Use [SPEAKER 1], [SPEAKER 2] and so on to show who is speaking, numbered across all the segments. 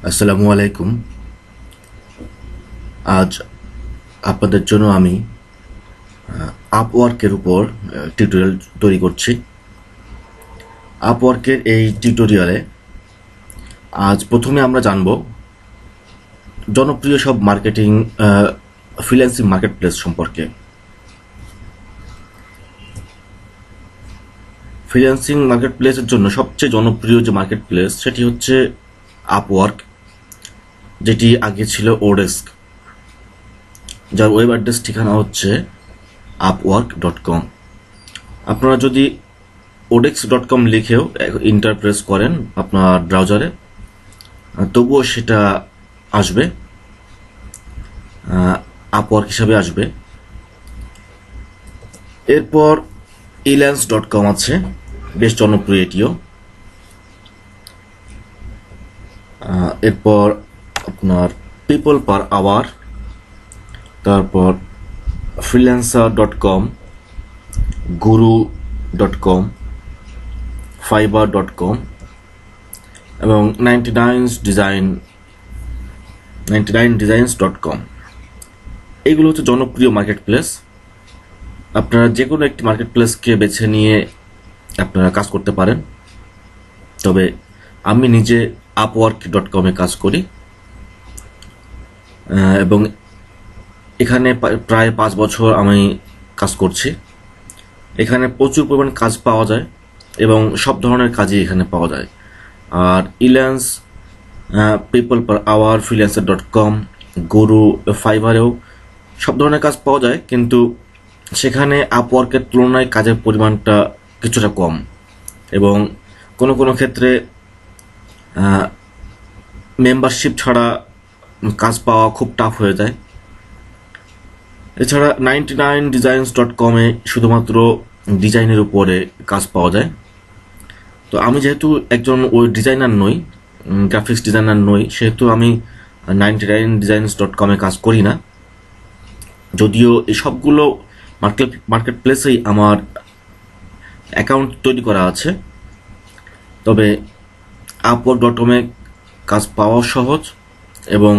[SPEAKER 1] আসসালামু আলাইকুম। আজ আপনাদের জন্য আমি আপওয়ার্কের উপর টিউটোরিয়াল তৈরি করছি। আপওয়ার্কের এই টিউটোরিয়ালে আজ প্রথমে আমরা জানব জনপ্রিয় সব মার্কেটিং ফ্রিল্যান্সিং মার্কেটপ্লেস সম্পর্কে। ফ্রিল্যান্সিং মার্কেটপ্লেসের জন্য সবচেয়ে জনপ্রিয় যে মার্কেটপ্লেস সেটি হচ্ছে আপওয়ার্ক, যেটি আগে ছিল ওডেস্ক, যার ওয়েব অ্যাড্রেস ঠিকানা হচ্ছে upwork.com। আপনারা যদি odex.com লিখেও ইন্টারপ্রেস করেন আপনার ব্রাউজারে, তবুও সেটা আসবে, আপওয়ার্ক হিসাবে আসবে। এরপর elance.com আছে, বেশ জনপ্রিয় এটিও। এরপর আপনার পিপল পার আওয়ার, তারপর freelancer.com, guru.com, fiverr.com এবং 99designs.com। এইগুলো হচ্ছে জনপ্রিয় মার্কেট প্লেস। আপনারা যে কোনো একটি মার্কেট প্লেসকে বেছে নিয়ে আপনারা কাজ করতে পারেন, তবে আমি নিজে upwork.com-এ কাজ করি এবং এখানে প্রায় 5 বছর আমি কাজ করছি। এখানে প্রচুর পরিমাণ কাজ পাওয়া যায় এবং সব ধরনের কাজই এখানে পাওয়া যায়। আর ইল্যান্স, পিপল পার আওয়ার, freelancer.com, গুরু, ফাইবারেও সব ধরনের কাজ পাওয়া যায়, কিন্তু সেখানে আপওয়ার্কের তুলনায় কাজের পরিমাণটা কিছুটা কম এবং কোনো কোনো ক্ষেত্রে মেম্বারশিপ ছাড়া কাজ পাওয়া খুব টাফ হয়ে যায়। এছাড়া 99designs.com-এ শুধুমাত্র ডিজাইনের উপরে কাজ পাওয়া যায়। তো আমি যেহেতু একজন ওই ডিজাইনার নই, গ্রাফিক্স ডিজাইনার নই, সেহেতু আমি 99designs.com-এ কাজ করি না, যদিও এই সবগুলো মার্কেট প্লেসেই আমার অ্যাকাউন্ট তৈরি করা আছে। তবে আপওয়ার্ক.com-এ কাজ পাওয়া সহজ এবং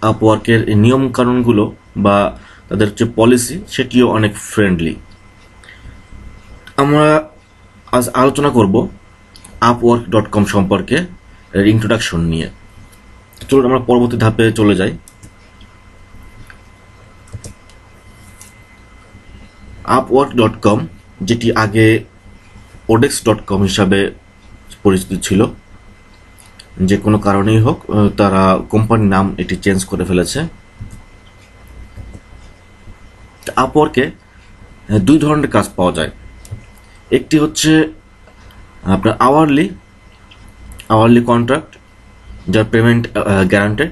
[SPEAKER 1] আপওয়ার্কের নিয়ম কানুনগুলো বা তাদের যে পলিসি সেটিও অনেক ফ্রেন্ডলি। আমরা আজ আলোচনা করব upwork.com সম্পর্কে ইন্ট্রোডাকশন নিয়ে। চলুন আমরা পরবর্তী ধাপে চলে যাই। upwork.com, যেটি আগে odex.com হিসাবে পরিচিত ছিল, যে কোনো কারণেই হোক তারা কোম্পানির নাম এটি চেঞ্জ করে ফেলেছে। আপওয়ার্কে দুই ধরনের কাজ পাওয়া যায়। একটি হচ্ছে আপনার আওয়ারলি কন্ট্রাক্ট, যার পেমেন্ট গ্যারান্টেড,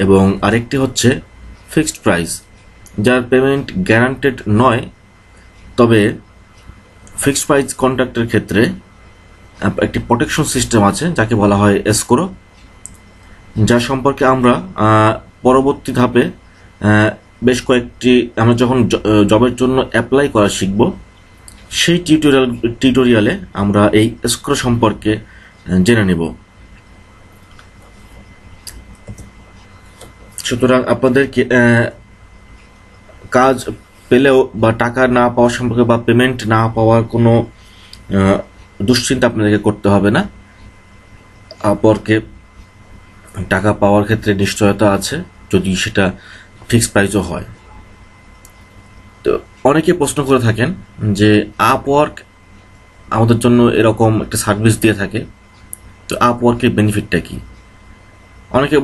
[SPEAKER 1] এবং আরেকটি হচ্ছে ফিক্সড প্রাইস, যার পেমেন্ট গ্যারান্টেড নয়, তবে ফিক্সড প্রাইস কন্ট্রাক্টের ক্ষেত্রে একটি প্রোটেকশন সিস্টেম আছে যাকে বলা হয় এসকোরো, যার সম্পর্কে আমরা পরবর্তী ধাপে বেশ কয়েকটি, আমরা যখন জবের জন্য অ্যাপ্লাই করা শিখব সেই টিউটোরিয়ালে আমরা এই এসকোরো সম্পর্কে জেনে নেব। সুতরাং আপনাদেরকে কাজ পেলেও বা টাকা না পাওয়া সম্পর্কে বা পেমেন্ট না পাওয়ার কোনো দুশ্চিন্তা আপনাদেরকে করতে হবে না। আপওয়ার্কে টাকা পাওয়ার ক্ষেত্রে নিশ্চয়তা আছে, যদি সেটা ফিক্সড প্রাইসও হয়। তো অনেকে প্রশ্ন করে থাকেন যে আপওয়ার্ক আমাদের জন্য এরকম একটা সার্ভিস দিয়ে থাকে, তো আপওয়ার্কের বেনিফিটটা কি? অনেকে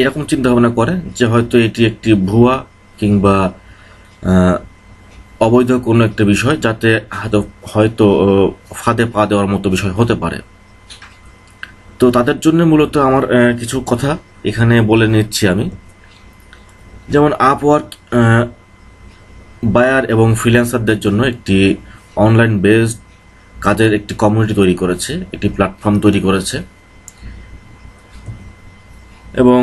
[SPEAKER 1] এরকম চিন্তা ভাবনা করে যে হয়তো এটি একটি ভুয়া কিংবা অবৈধ কোনো একটা বিষয়, যাতে হয়তো ফাঁদে পা দেওয়ার মতো বিষয় হতে পারে। তো তাদের জন্য মূলত আমার কিছু কথা এখানে বলে নিচ্ছি আমি। যেমন আপওয়ার্ক বায়ার এবং ফ্রিল্যান্সারদের জন্য একটি অনলাইন বেসড কাজের একটি কমিউনিটি তৈরি করেছে, একটি প্ল্যাটফর্ম তৈরি করেছে, এবং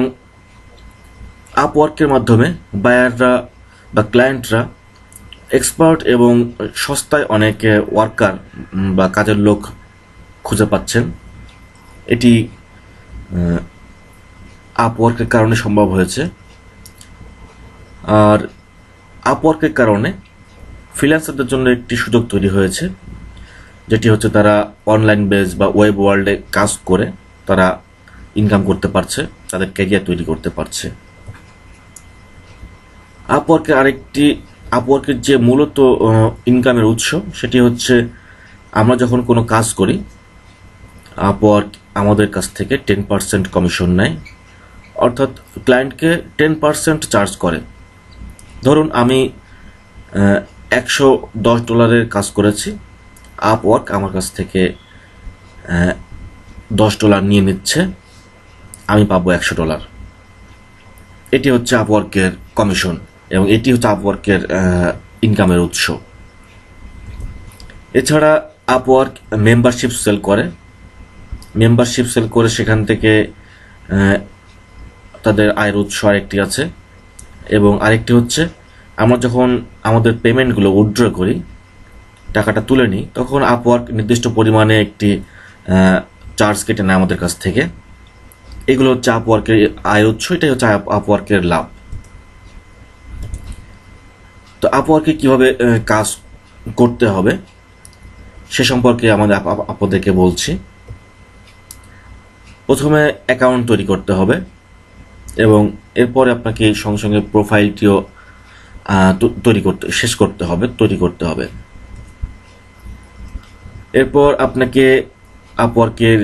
[SPEAKER 1] আপওয়ার্কের মাধ্যমে বায়াররা বা ক্লায়েন্টরা এক্সপার্ট এবং সস্তায় অনেক ওয়ার্কার বা কাজের লোক খুঁজে পাচ্ছেন। এটি আপওয়ার্কের কারণে সম্ভব হয়েছে। আর আপওয়ার্কের কারণে ফ্রিল্যান্সারদের জন্য একটি সুযোগ তৈরি হয়েছে, যেটি হচ্ছে তারা অনলাইন বেস বা ওয়েব ওয়ার্ল্ডে কাজ করে তারা ইনকাম করতে পারছে, তাদের ক্যারিয়ার তৈরি করতে পারছে। আপওয়ার্কের যে মূলত ইনকামের উৎস সেটি হচ্ছে আমরা যখন কোনো কাজ করি আপওয়ার্ক আমাদের কাছ থেকে 10% কমিশন নেয়, অর্থাৎ ক্লায়েন্টকে 10% চার্জ করে। ধরুন আমি $110 কাজ করেছি, আপওয়ার্ক আমার কাছ থেকে $10 নিয়ে নিচ্ছে, আমি পাবো $100। এটি হচ্ছে আপওয়ার্কের কমিশন এবং এটি হচ্ছে আপওয়ার্কের ইনকামের উৎস। এছাড়া আপওয়ার্ক মেম্বারশিপ সেল করে সেখান থেকে তাদের আয়ের উৎস আরেকটি আছে। এবং আরেকটি হচ্ছে আমরা যখন আমাদের পেমেন্টগুলো উইথড্র করি, টাকাটা তুলে নিই, তখন আপওয়ার্ক নির্দিষ্ট পরিমাণে একটি চার্জ কেটে নেয় আমাদের কাছ থেকে। এগুলো হচ্ছে আপওয়ার্কের আয়ের উৎস, এটাই হচ্ছে আপওয়ার্কের লাভ। তো আপওয়ার্কে কিভাবে কাজ করতে হবে সে সম্পর্কে আপনাদেরকে বলছি। প্রথমে অ্যাকাউন্ট তৈরি করতে হবে এবং এরপরে আপনাকে সঙ্গে সঙ্গে প্রোফাইলটিও তৈরি করতে হবে। এরপর আপনাকে আপওয়ার্কের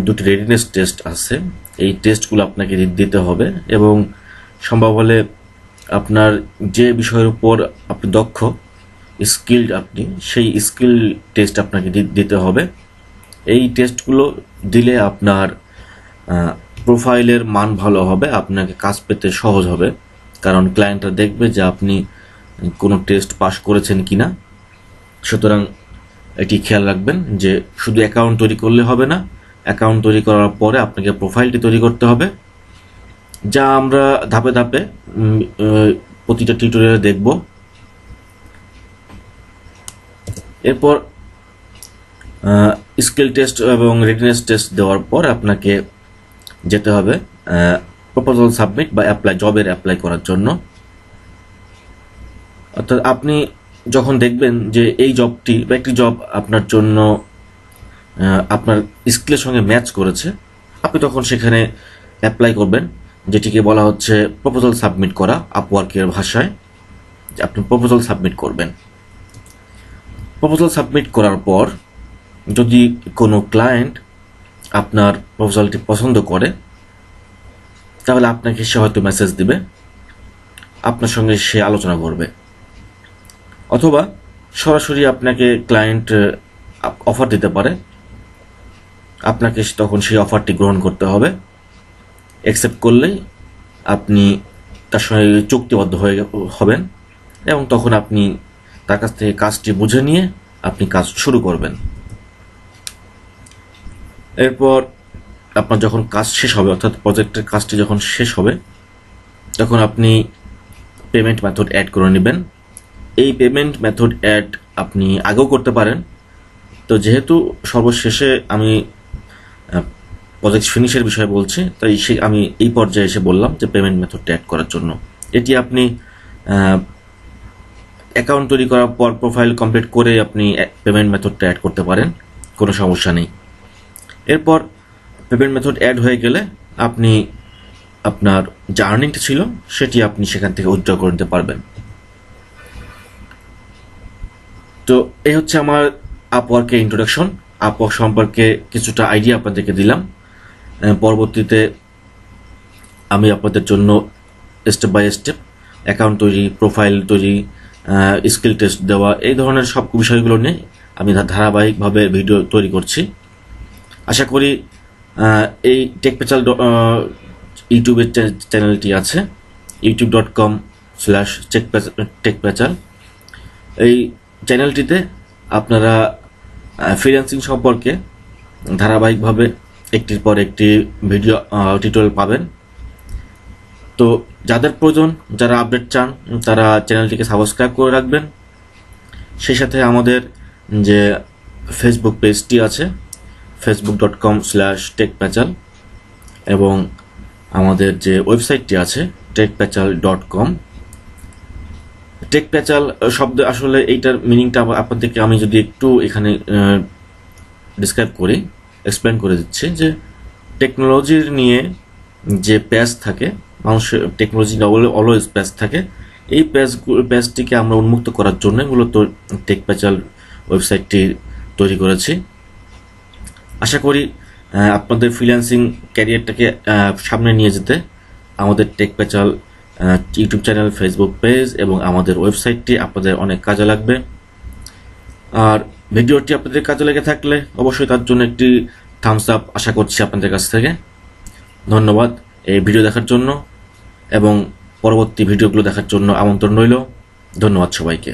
[SPEAKER 1] দুটি রেডিনেস টেস্ট আছে, এই টেস্টগুলো আপনাকে দিতে হবে এবং সম্ভব হলে আপনার যে বিষয়ের উপর আপনি দক্ষ, স্কিলড আপনি, সেই স্কিল টেস্ট আপনাকে দিতে হবে। এই টেস্টগুলো দিলে আপনার প্রোফাইলের মান ভালো হবে, আপনাকে কাজ পেতে সহজ হবে, কারণ ক্লায়েন্টরা দেখবে যে আপনি কোনো টেস্ট পাস করেছেন কিনা। সুতরাং এটি খেয়াল রাখবেন যে শুধু অ্যাকাউন্ট তৈরি করলে হবে না, অ্যাকাউন্ট তৈরি করার পরে আপনাকে প্রোফাইলটি তৈরি করতে হবে, যা আমরা ধাপে ধাপে প্রতিটা টিউটোরিয়ালে দেখব। এরপর স্কিল টেস্ট এবং রেডিনেস টেস্ট দেওয়ার পর আপনাকে যেতে হবে প্রপোজাল সাবমিট বা জবের অ্যাপ্লাই করার জন্য। অর্থাৎ আপনি যখন দেখবেন যে এই জবটি বা একটি জব আপনার জন্য আপনার স্কিলের সঙ্গে ম্যাচ করেছে, আপনি তখন সেখানে অ্যাপ্লাই করবেন, যেটিকে বলা হচ্ছে প্রপোজাল সাবমিট করা। আপওয়ার্কের ভাষায় আপনি প্রপোজাল সাবমিট করবেন। প্রপোজাল সাবমিট করার পর যদি কোনো ক্লায়েন্ট আপনার প্রপোজালটি পছন্দ করে, তাহলে আপনাকে সে হয়তো মেসেজ দিবে, আপনার সঙ্গে সে আলোচনা করবে, অথবা সরাসরি আপনাকে ক্লায়েন্ট অফার দিতে পারে। আপনাকে তখন সেই অফারটি গ্রহণ করতে হবে। অ্যাকসেপ্ট করলেই আপনি তার সঙ্গে চুক্তিবদ্ধ হবেন এবং তখন আপনি তার কাছ থেকে কাজটি বুঝে নিয়ে আপনি কাজ শুরু করবেন। এরপর আপনার যখন কাজ শেষ হবে, অর্থাৎ প্রজেক্টের কাজটি যখন শেষ হবে, তখন আপনি পেমেন্ট মেথড অ্যাড করে নেবেন। এই পেমেন্ট মেথড অ্যাড আপনি আগেও করতে পারেন, তো যেহেতু সর্বশেষে আমি প্রজেক্ট ফিনিশের বিষয়ে বলছি, তাই আমি এই পর্যায়ে এসে বললাম যে পেমেন্ট মেথডটা অ্যাড করার জন্য। এটি আপনি অ্যাকাউন্ট তৈরি করার পর প্রোফাইল কমপ্লিট করে আপনি পেমেন্ট মেথডটা অ্যাড করতে পারেন, কোনো সমস্যা নেই। এরপর পেমেন্ট মেথড অ্যাড হয়ে গেলে আপনি আপনার যে আর্নিংটা ছিল সেটি আপনি সেখান থেকে উইথড্র করে নিতে পারবেন। তো এই হচ্ছে আমার আপওয়ার্কের ইন্ট্রোডাকশন। আপওয়ার্ক সম্পর্কে কিছুটা আইডিয়া আপনাদেরকে দিলাম। পরবর্তীতে আমি আপনাদের জন্য স্টেপ বাই স্টেপ অ্যাকাউন্ট তৈরি, প্রোফাইল তৈরি, স্কিল টেস্ট দেওয়া, এই ধরনের সব বিষয়গুলো নিয়ে আমি ধারাবাহিকভাবে ভিডিও তৈরি করছি। আশা করি এই টেকপ্যাচাল ইউটিউবের চ্যানেলটি আছে, youtube.com/techpachal। এই চ্যানেলটিতে আপনারা ফ্রিল্যান্সিং সম্পর্কে ধারাবাহিকভাবে একটির পর একটি ভিডিও টিউটোরিয়াল পাবেন। তো যাদের প্রয়োজন, যারা আপডেট চান, তারা চ্যানেলটিকে সাবস্ক্রাইব করে রাখবেন। সেই সাথে আমাদের যে ফেসবুক পেজটি আছে, facebook.com/techpachal, এবং আমাদের যে ওয়েবসাইটটি আছে techpachal.com। টেকপ্যাচাল শব্দ আসলে এইটার মিনিংটা আপনাদেরকে আমি যদি একটু এখানে ডিসক্রাইব করি, এক্সপ্লেন করে দিচ্ছি যে টেকনোলজির নিয়ে যে পেজ থাকে, মানুষের টেকনোলজি অলওয়েজ পেজ থাকে, এই পেজটিকে আমরা উন্মুক্ত করার জন্য মূলত টেকপ্যাচাল ওয়েবসাইটটি তৈরি করেছি। আশা করি আপনাদের ফ্রিল্যান্সিং ক্যারিয়ারটাকে সামনে নিয়ে যেতে আমাদের টেকপ্যাচাল ইউটিউব চ্যানেল, ফেসবুক পেজ এবং আমাদের ওয়েবসাইটটি আপনাদের অনেক কাজে লাগবে। আর ভিডিওটি আপনাদের কাজে লেগে থাকলে অবশ্যই তার জন্য একটি থামস আপ আশা করছি আপনাদের কাছ থেকে। ধন্যবাদ এই ভিডিও দেখার জন্য এবং পরবর্তী ভিডিওগুলো দেখার জন্য আমন্ত্রণ রইল। ধন্যবাদ সবাইকে।